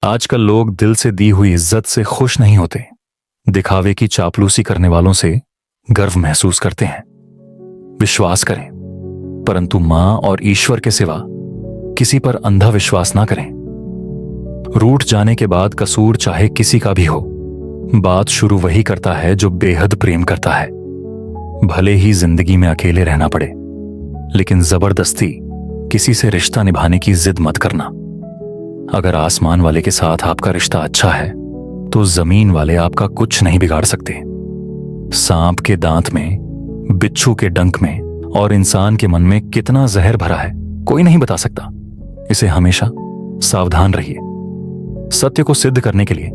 आजकल लोग दिल से दी हुई इज्जत से खुश नहीं होते, दिखावे की चापलूसी करने वालों से गर्व महसूस करते हैं। विश्वास करें, परंतु मां और ईश्वर के सिवा किसी पर अंधा विश्वास ना करें। रूठ जाने के बाद कसूर चाहे किसी का भी हो, बात शुरू वही करता है जो बेहद प्रेम करता है। भले ही जिंदगी में अकेले रहना पड़े, लेकिन जबरदस्ती किसी से रिश्ता निभाने की जिद मत करना। अगर आसमान वाले के साथ आपका रिश्ता अच्छा है तो जमीन वाले आपका कुछ नहीं बिगाड़ सकते। सांप के दांत में, बिच्छू के डंक में और इंसान के मन में कितना जहर भरा है कोई नहीं बता सकता। इसे हमेशा सावधान रहिए। सत्य को सिद्ध करने के लिए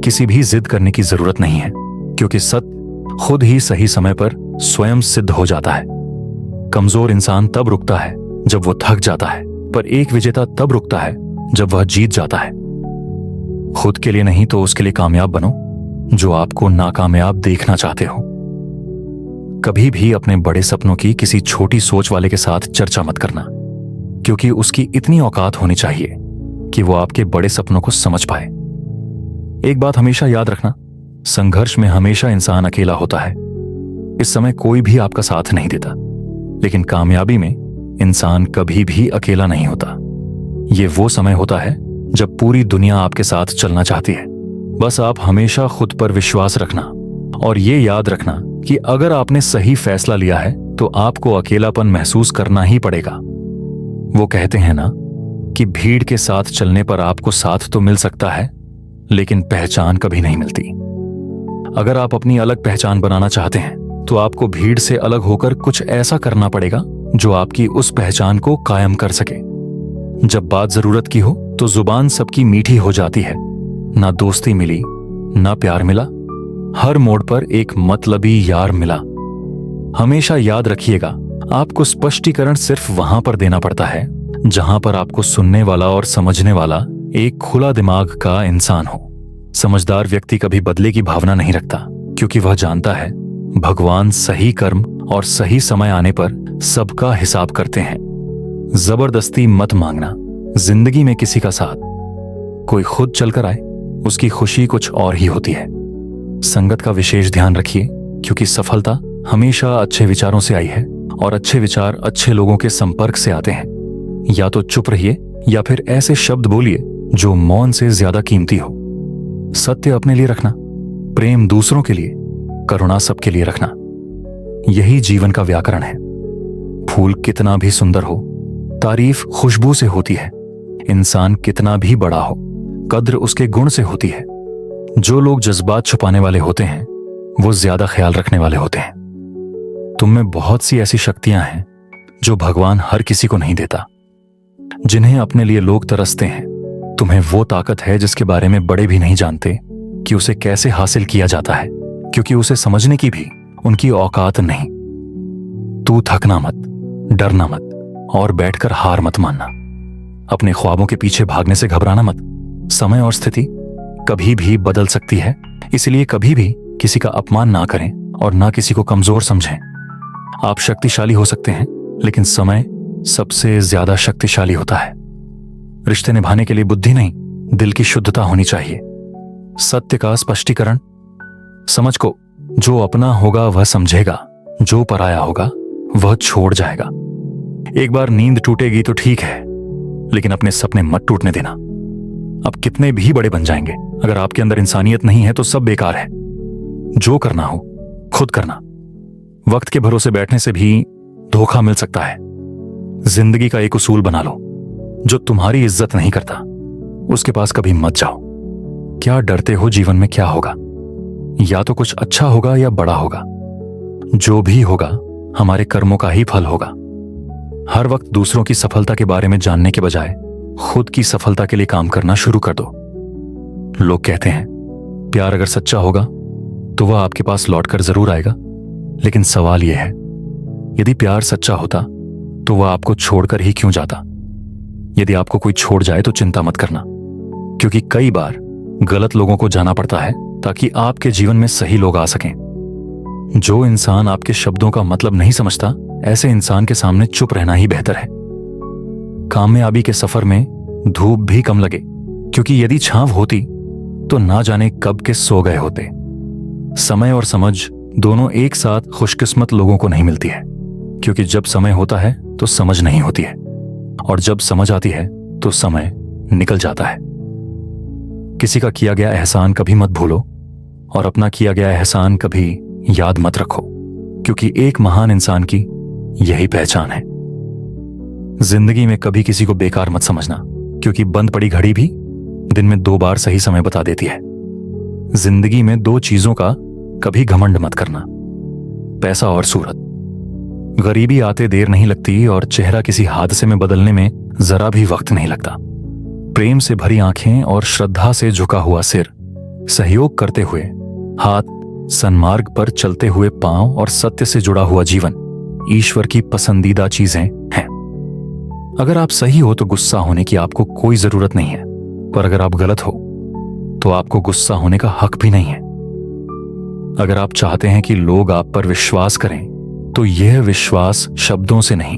किसी भी जिद करने की जरूरत नहीं है, क्योंकि सत्य खुद ही सही समय पर स्वयं सिद्ध हो जाता है। कमजोर इंसान तब रुकता है जब वो थक जाता है, पर एक विजेता तब रुकता है जब वह जीत जाता है। खुद के लिए नहीं तो उसके लिए कामयाब बनो जो आपको नाकामयाब देखना चाहते हो। कभी भी अपने बड़े सपनों की किसी छोटी सोच वाले के साथ चर्चा मत करना, क्योंकि उसकी इतनी औकात होनी चाहिए कि वो आपके बड़े सपनों को समझ पाए। एक बात हमेशा याद रखना, संघर्ष में हमेशा इंसान अकेला होता है। इस समय कोई भी आपका साथ नहीं देता, लेकिन कामयाबी में इंसान कभी भी अकेला नहीं होता। ये वो समय होता है जब पूरी दुनिया आपके साथ चलना चाहती है। बस आप हमेशा खुद पर विश्वास रखना और ये याद रखना कि अगर आपने सही फैसला लिया है तो आपको अकेलापन महसूस करना ही पड़ेगा। वो कहते हैं ना कि भीड़ के साथ चलने पर आपको साथ तो मिल सकता है, लेकिन पहचान कभी नहीं मिलती। अगर आप अपनी अलग पहचान बनाना चाहते हैं तो आपको भीड़ से अलग होकर कुछ ऐसा करना पड़ेगा जो आपकी उस पहचान को कायम कर सके। जब बात जरूरत की हो तो जुबान सबकी मीठी हो जाती है। ना दोस्ती मिली, ना प्यार मिला, हर मोड़ पर एक मतलबी यार मिला। हमेशा याद रखिएगा, आपको स्पष्टीकरण सिर्फ वहां पर देना पड़ता है जहां पर आपको सुनने वाला और समझने वाला एक खुला दिमाग का इंसान हो। समझदार व्यक्ति कभी बदले की भावना नहीं रखता, क्योंकि वह जानता है भगवान सही कर्म और सही समय आने पर सबका हिसाब करते हैं। जबरदस्ती मत मांगना जिंदगी में किसी का साथ। कोई खुद चलकर आए, उसकी खुशी कुछ और ही होती है। संगत का विशेष ध्यान रखिए, क्योंकि सफलता हमेशा अच्छे विचारों से आई है और अच्छे विचार अच्छे लोगों के संपर्क से आते हैं। या तो चुप रहिए या फिर ऐसे शब्द बोलिए जो मौन से ज्यादा कीमती हो। सत्य अपने लिए रखना, प्रेम दूसरों के लिए, करुणा सबके लिए रखना। यही जीवन का व्याकरण है। फूल कितना भी सुंदर हो, तारीफ खुशबू से होती है। इंसान कितना भी बड़ा हो, कद्र उसके गुण से होती है। जो लोग जज्बात छुपाने वाले होते हैं वो ज्यादा ख्याल रखने वाले होते हैं। तुम में बहुत सी ऐसी शक्तियां हैं जो भगवान हर किसी को नहीं देता, जिन्हें अपने लिए लोग तरसते हैं। तुम्हें वो ताकत है जिसके बारे में बड़े भी नहीं जानते कि उसे कैसे हासिल किया जाता है, क्योंकि उसे समझने की भी उनकी औकात नहीं। तू थकना मत, डरना मत और बैठकर हार मत मानना। अपने ख्वाबों के पीछे भागने से घबराना मत। समय और स्थिति कभी भी बदल सकती है, इसलिए कभी भी किसी का अपमान ना करें और ना किसी को कमजोर समझें। आप शक्तिशाली हो सकते हैं, लेकिन समय सबसे ज्यादा शक्तिशाली होता है। रिश्ते निभाने के लिए बुद्धि नहीं, दिल की शुद्धता होनी चाहिए। सत्य का स्पष्टीकरण, समझ को जो अपना होगा वह समझेगा, जो पराया होगा वह छोड़ जाएगा। एक बार नींद टूटेगी तो ठीक है, लेकिन अपने सपने मत टूटने देना। अब कितने भी बड़े बन जाएंगे, अगर आपके अंदर इंसानियत नहीं है तो सब बेकार है। जो करना हो खुद करना। वक्त के भरोसे बैठने से भी धोखा मिल सकता है। जिंदगी का एक उसूल बना लो, जो तुम्हारी इज्जत नहीं करता उसके पास कभी मत जाओ। क्या डरते हो जीवन में क्या होगा? या तो कुछ अच्छा होगा या बड़ा होगा। जो भी होगा हमारे कर्मों का ही फल होगा। हर वक्त दूसरों की सफलता के बारे में जानने के बजाय खुद की सफलता के लिए काम करना शुरू कर दो। लोग कहते हैं प्यार अगर सच्चा होगा तो वह आपके पास लौटकर जरूर आएगा, लेकिन सवाल यह है, यदि प्यार सच्चा होता तो वह आपको छोड़कर ही क्यों जाता? यदि आपको कोई छोड़ जाए तो चिंता मत करना, क्योंकि कई बार गलत लोगों को जाना पड़ता है ताकि आपके जीवन में सही लोग आ सकें। जो इंसान आपके शब्दों का मतलब नहीं समझता, ऐसे इंसान के सामने चुप रहना ही बेहतर है। कामयाबी के सफर में धूप भी कम लगे क्योंकि यदि छांव होती तो ना जाने कब के सो गए होते। समय और समझ दोनों एक साथ खुशकिस्मत लोगों को नहीं मिलती है, क्योंकि जब समय होता है तो समझ नहीं होती है, और जब समझ आती है तो समय निकल जाता है। किसी का किया गया एहसान कभी मत भूलो, और अपना किया गया एहसान कभी याद मत रखो, क्योंकि एक महान इंसान की यही पहचान है। जिंदगी में कभी किसी को बेकार मत समझना, क्योंकि बंद पड़ी घड़ी भी दिन में 2 बार सही समय बता देती है। जिंदगी में 2 चीजों का कभी घमंड मत करना, पैसा और सूरत। गरीबी आते देर नहीं लगती, और चेहरा किसी हादसे में बदलने में जरा भी वक्त नहीं लगता। प्रेम से भरी आंखें और श्रद्धा से झुका हुआ सिर, सहयोग करते हुए हाथ, सन्मार्ग पर चलते हुए पांव और सत्य से जुड़ा हुआ जीवन ईश्वर की पसंदीदा चीजें हैं। अगर आप सही हो तो गुस्सा होने की आपको कोई जरूरत नहीं है, पर अगर आप गलत हो तो आपको गुस्सा होने का हक भी नहीं है। अगर आप चाहते हैं कि लोग आप पर विश्वास करें, तो यह विश्वास शब्दों से नहीं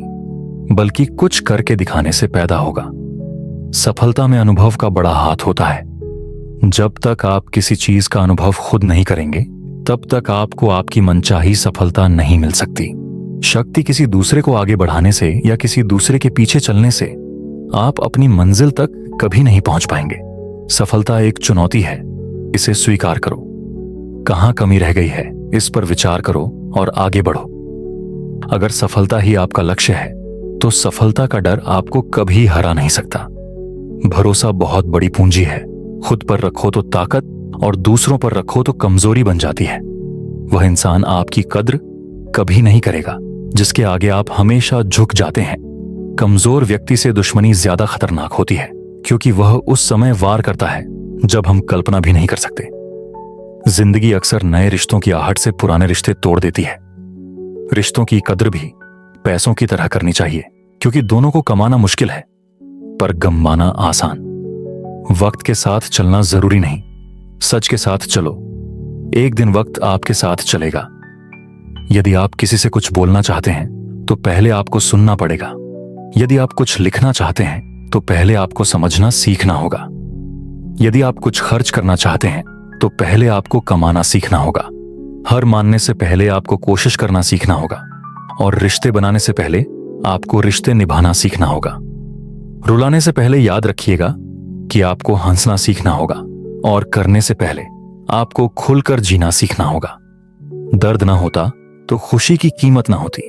बल्कि कुछ करके दिखाने से पैदा होगा। सफलता में अनुभव का बड़ा हाथ होता है। जब तक आप किसी चीज का अनुभव खुद नहीं करेंगे, तब तक आपको आपकी मनचाही सफलता नहीं मिल सकती। शक्ति किसी दूसरे को आगे बढ़ाने से या किसी दूसरे के पीछे चलने से आप अपनी मंजिल तक कभी नहीं पहुंच पाएंगे। सफलता एक चुनौती है, इसे स्वीकार करो। कहां कमी रह गई है, इस पर विचार करो और आगे बढ़ो। अगर सफलता ही आपका लक्ष्य है, तो सफलता का डर आपको कभी हरा नहीं सकता। भरोसा बहुत बड़ी पूंजी है। खुद पर रखो तो ताकत, और दूसरों पर रखो तो कमजोरी बन जाती है। वह इंसान आपकी कद्र कभी नहीं करेगा जिसके आगे आप हमेशा झुक जाते हैं। कमजोर व्यक्ति से दुश्मनी ज्यादा खतरनाक होती है, क्योंकि वह उस समय वार करता है जब हम कल्पना भी नहीं कर सकते। जिंदगी अक्सर नए रिश्तों की आहट से पुराने रिश्ते तोड़ देती है। रिश्तों की कद्र भी पैसों की तरह करनी चाहिए, क्योंकि दोनों को कमाना मुश्किल है पर गंवाना आसान। वक्त के साथ चलना जरूरी नहीं, सच के साथ चलो। एक दिन वक्त आपके साथ चलेगा। यदि आप किसी से कुछ बोलना चाहते हैं तो पहले आपको सुनना पड़ेगा। यदि आप कुछ लिखना चाहते हैं तो पहले आपको समझना सीखना होगा। यदि आप कुछ खर्च करना चाहते हैं तो पहले आपको कमाना सीखना होगा। हर मानने से पहले आपको कोशिश करना सीखना होगा, और रिश्ते बनाने से पहले आपको रिश्ते निभाना सीखना होगा। रुलाने से पहले याद रखिएगा कि आपको हंसना सीखना होगा, और करने से पहले आपको खुलकर जीना सीखना होगा। दर्द ना होता तो खुशी की कीमत ना होती।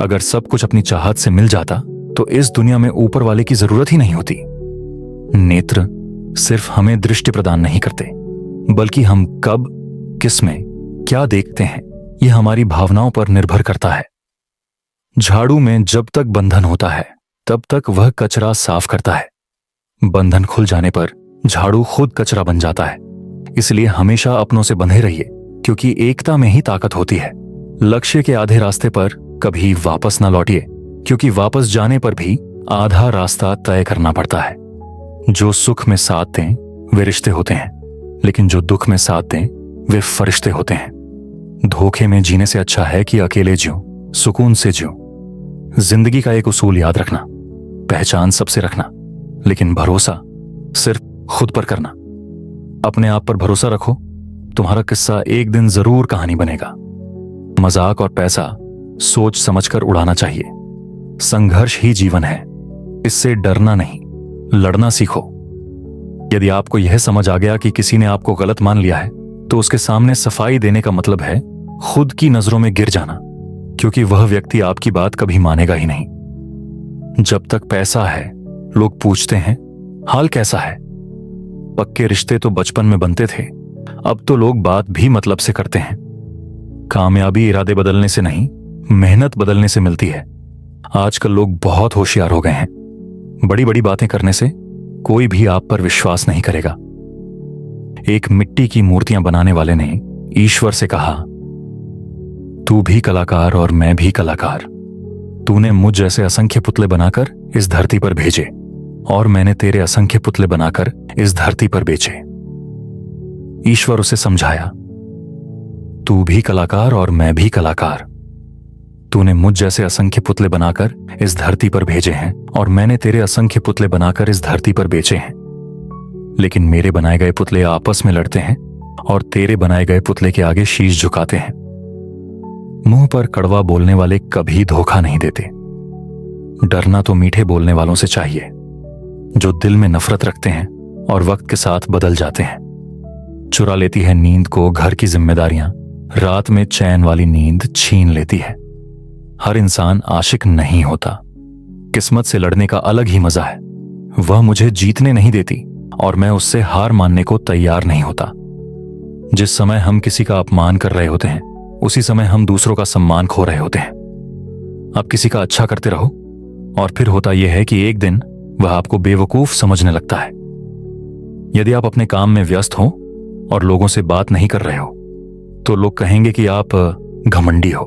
अगर सब कुछ अपनी चाहत से मिल जाता तो इस दुनिया में ऊपर वाले की जरूरत ही नहीं होती। नेत्र सिर्फ हमें दृष्टि प्रदान नहीं करते, बल्कि हम कब, किसमें, क्या देखते हैं, यह हमारी भावनाओं पर निर्भर करता है। झाड़ू में जब तक बंधन होता है तब तक वह कचरा साफ करता है। बंधन खुल जाने पर झाड़ू खुद कचरा बन जाता है। इसलिए हमेशा अपनों से बंधे रहिए, क्योंकि एकता में ही ताकत होती है। लक्ष्य के आधे रास्ते पर कभी वापस न लौटिए, क्योंकि वापस जाने पर भी आधा रास्ता तय करना पड़ता है। जो सुख में साथ दें वे रिश्ते होते हैं, लेकिन जो दुख में साथ दें वे फरिश्ते होते हैं। धोखे में जीने से अच्छा है कि अकेले जियो, सुकून से जियो। जिंदगी का एक उसूल याद रखना, पहचान सबसे रखना, लेकिन भरोसा सिर्फ खुद पर करना। अपने आप पर भरोसा रखो, तुम्हारा किस्सा एक दिन जरूर कहानी बनेगा। मजाक और पैसा सोच समझकर उड़ाना चाहिए। संघर्ष ही जीवन है, इससे डरना नहीं, लड़ना सीखो। यदि आपको यह समझ आ गया कि किसी ने आपको गलत मान लिया है, तो उसके सामने सफाई देने का मतलब है खुद की नजरों में गिर जाना, क्योंकि वह व्यक्ति आपकी बात कभी मानेगा ही नहीं। जब तक पैसा है, लोग पूछते हैं हाल कैसा है। पक्के रिश्ते तो बचपन में बनते थे, अब तो लोग बात भी मतलब से करते हैं। कामयाबी इरादे बदलने से नहीं, मेहनत बदलने से मिलती है। आजकल लोग बहुत होशियार हो गए हैं। बड़ी बड़ी बातें करने से कोई भी आप पर विश्वास नहीं करेगा। एक मिट्टी की मूर्तियां बनाने वाले ने ईश्वर से कहा, तू भी कलाकार और मैं भी कलाकार। तूने मुझ जैसे असंख्य पुतले बनाकर इस धरती पर भेजे, और मैंने तेरे असंख्य पुतले बनाकर इस धरती पर बेचे। ईश्वर उसे समझाया, तू भी कलाकार और मैं भी कलाकार। तूने मुझ जैसे असंख्य पुतले बनाकर इस धरती पर भेजे हैं, और मैंने तेरे असंख्य पुतले बनाकर इस धरती पर बेचे हैं। लेकिन मेरे बनाए गए पुतले आपस में लड़ते हैं और तेरे बनाए गए पुतले के आगे शीश झुकाते हैं। मुंह पर कड़वा बोलने वाले कभी धोखा नहीं देते। डरना तो मीठे बोलने वालों से चाहिए, जो दिल में नफरत रखते हैं और वक्त के साथ बदल जाते हैं। चुरा लेती है नींद को घर की जिम्मेदारियां, रात में चैन वाली नींद छीन लेती है। हर इंसान आशिक नहीं होता। किस्मत से लड़ने का अलग ही मजा है। वह मुझे जीतने नहीं देती और मैं उससे हार मानने को तैयार नहीं होता। जिस समय हम किसी का अपमान कर रहे होते हैं, उसी समय हम दूसरों का सम्मान खो रहे होते हैं। आप किसी का अच्छा करते रहो और फिर होता यह है कि एक दिन वह आपको बेवकूफ समझने लगता है। यदि आप अपने काम में व्यस्त हो और लोगों से बात नहीं कर रहे हो, तो लोग कहेंगे कि आप घमंडी हो।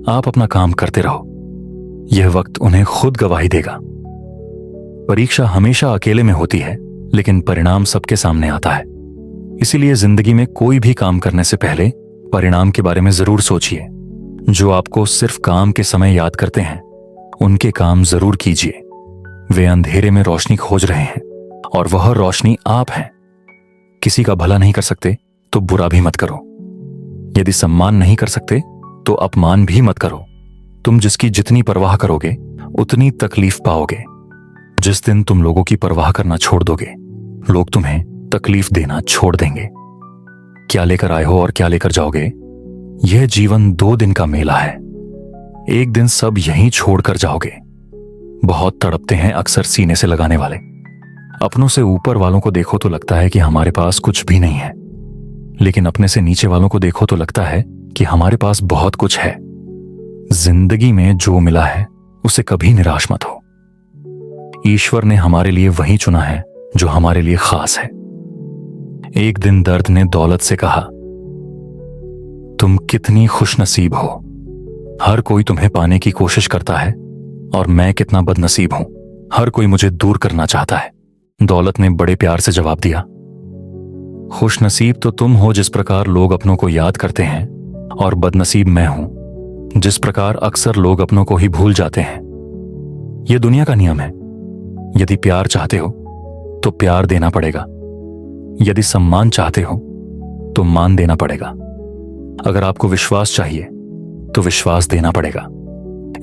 आप अपना काम करते रहो, यह वक्त उन्हें खुद गवाही देगा। परीक्षा हमेशा अकेले में होती है, लेकिन परिणाम सबके सामने आता है। इसीलिए जिंदगी में कोई भी काम करने से पहले परिणाम के बारे में जरूर सोचिए। जो आपको सिर्फ काम के समय याद करते हैं, उनके काम जरूर कीजिए। वे अंधेरे में रोशनी खोज रहे हैं और वह रोशनी आप हैं। किसी का भला नहीं कर सकते तो बुरा भी मत करो। यदि सम्मान नहीं कर सकते तो अपमान भी मत करो। तुम जिसकी जितनी परवाह करोगे, उतनी तकलीफ पाओगे। जिस दिन तुम लोगों की परवाह करना छोड़ दोगे, लोग तुम्हें तकलीफ देना छोड़ देंगे। क्या लेकर आए हो और क्या लेकर जाओगे, यह जीवन 2 दिन का मेला है। एक दिन सब यहीं छोड़कर जाओगे। बहुत तड़पते हैं अक्सर सीने से लगाने वाले। अपनों से ऊपर वालों को देखो तो लगता है कि हमारे पास कुछ भी नहीं है, लेकिन अपने से नीचे वालों को देखो तो लगता है कि हमारे पास बहुत कुछ है। जिंदगी में जो मिला है उसे कभी निराश मत हो। ईश्वर ने हमारे लिए वही चुना है जो हमारे लिए खास है। एक दिन दर्द ने दौलत से कहा, तुम कितनी खुशनसीब हो। हर कोई तुम्हें पाने की कोशिश करता है और मैं कितना बदनसीब हूं। हर कोई मुझे दूर करना चाहता है। दौलत ने बड़े प्यार से जवाब दिया, खुशनसीब तो तुम हो जिस प्रकार लोग अपनों को याद करते हैं, और बदनसीब मैं हूं जिस प्रकार अक्सर लोग अपनों को ही भूल जाते हैं। यह दुनिया का नियम है। यदि प्यार चाहते हो तो प्यार देना पड़ेगा। यदि सम्मान चाहते हो तो मान देना पड़ेगा। अगर आपको विश्वास चाहिए तो विश्वास देना पड़ेगा।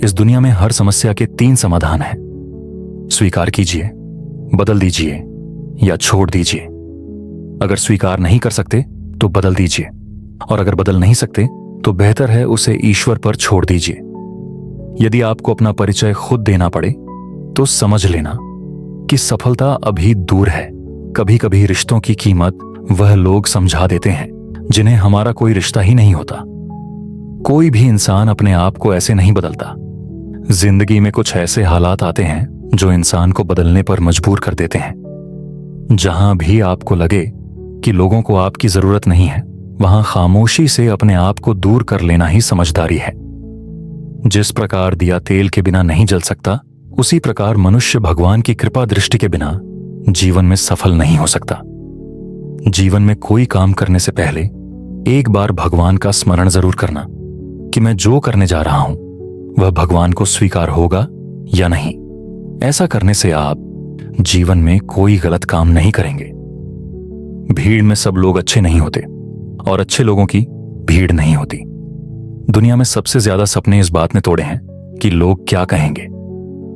इस दुनिया में हर समस्या के 3 समाधान हैं। स्वीकार कीजिए, बदल दीजिए या छोड़ दीजिए। अगर स्वीकार नहीं कर सकते तो बदल दीजिए, और अगर बदल नहीं सकते तो बेहतर है उसे ईश्वर पर छोड़ दीजिए। यदि आपको अपना परिचय खुद देना पड़े तो समझ लेना कि सफलता अभी दूर है। कभी कभी रिश्तों की कीमत वह लोग समझा देते हैं जिन्हें हमारा कोई रिश्ता ही नहीं होता। कोई भी इंसान अपने आप को ऐसे नहीं बदलता। जिंदगी में कुछ ऐसे हालात आते हैं जो इंसान को बदलने पर मजबूर कर देते हैं। जहां भी आपको लगे कि लोगों को आपकी जरूरत नहीं है, वहां खामोशी से अपने आप को दूर कर लेना ही समझदारी है। जिस प्रकार दिया तेल के बिना नहीं जल सकता, उसी प्रकार मनुष्य भगवान की कृपा दृष्टि के बिना जीवन में सफल नहीं हो सकता। जीवन में कोई काम करने से पहले एक बार भगवान का स्मरण जरूर करना कि मैं जो करने जा रहा हूं वह भगवान को स्वीकार होगा या नहीं। ऐसा करने से आप जीवन में कोई गलत काम नहीं करेंगे। भीड़ में सब लोग अच्छे नहीं होते और अच्छे लोगों की भीड़ नहीं होती। दुनिया में सबसे ज्यादा सपने इस बात ने तोड़े हैं कि लोग क्या कहेंगे।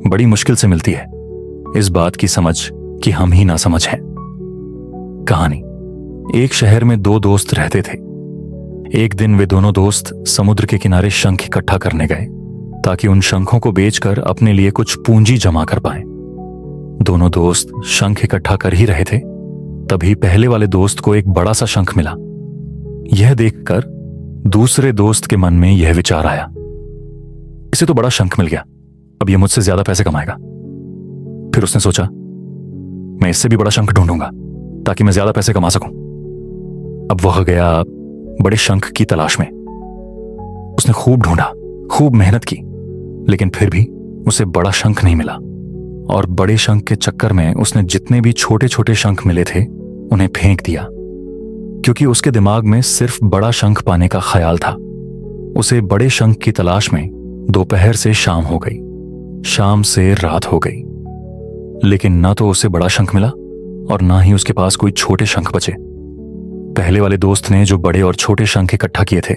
बड़ी मुश्किल से मिलती है इस बात की समझ कि हम ही ना समझ हैं। कहानी। एक शहर में 2 दोस्त रहते थे। एक दिन वे दोनों दोस्त समुद्र के किनारे शंख इकट्ठा करने गए ताकि उन शंखों को बेचकर अपने लिए कुछ पूंजी जमा कर पाएं। दोनों दोस्त शंख इकट्ठा कर ही रहे थे, तभी पहले वाले दोस्त को एक बड़ा सा शंख मिला। यह देखकर दूसरे दोस्त के मन में यह विचार आया, इसे तो बड़ा शंख मिल गया, अब यह मुझसे ज्यादा पैसे कमाएगा। फिर उसने सोचा, मैं इससे भी बड़ा शंख ढूंढूंगा ताकि मैं ज्यादा पैसे कमा सकूं। अब वह गया बड़े शंख की तलाश में। उसने खूब ढूंढा, खूब मेहनत की, लेकिन फिर भी उसे बड़ा शंख नहीं मिला। और बड़े शंख के चक्कर में उसने जितने भी छोटे छोटे शंख मिले थे उन्हें फेंक दिया, क्योंकि उसके दिमाग में सिर्फ बड़ा शंख पाने का ख्याल था। उसे बड़े शंख की तलाश में दोपहर से शाम हो गई, शाम से रात हो गई, लेकिन ना तो उसे बड़ा शंख मिला और ना ही उसके पास कोई छोटे शंख बचे। पहले वाले दोस्त ने जो बड़े और छोटे शंख इकट्ठा किए थे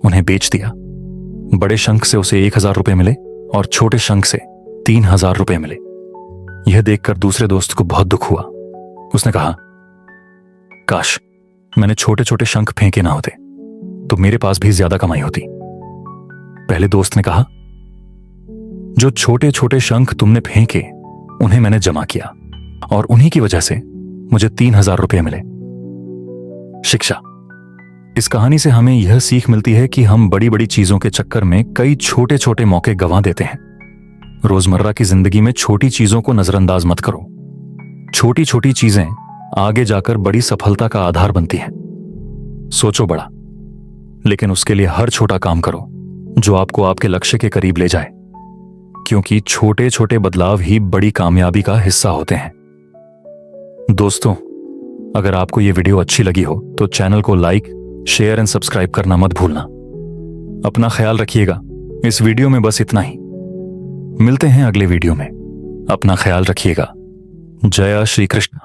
उन्हें बेच दिया। बड़े शंख से उसे 1,000 रुपए मिले और छोटे शंख से 3,000 रुपए मिले। यह देखकर दूसरे दोस्त को बहुत दुख हुआ। उसने कहा, काश मैंने छोटे छोटे शंख फेंके ना होते तो मेरे पास भी ज्यादा कमाई होती। पहले दोस्त ने कहा, जो छोटे छोटे शंख तुमने फेंके उन्हें मैंने जमा किया और उन्हीं की वजह से मुझे 3,000 रुपए मिले। शिक्षा। इस कहानी से हमें यह सीख मिलती है कि हम बड़ी बड़ी चीजों के चक्कर में कई छोटे छोटे मौके गंवा देते हैं। रोजमर्रा की जिंदगी में छोटी चीजों को नजरअंदाज मत करो। छोटी छोटी चीजें आगे जाकर बड़ी सफलता का आधार बनती हैं। सोचो बड़ा, लेकिन उसके लिए हर छोटा काम करो जो आपको आपके लक्ष्य के करीब ले जाए, क्योंकि छोटे छोटे बदलाव ही बड़ी कामयाबी का हिस्सा होते हैं। दोस्तों, अगर आपको यह वीडियो अच्छी लगी हो तो चैनल को लाइक, शेयर एंड सब्सक्राइब करना मत भूलना। अपना ख्याल रखिएगा। इस वीडियो में बस इतना ही। मिलते हैं अगले वीडियो में। अपना ख्याल रखिएगा। जय श्री कृष्ण।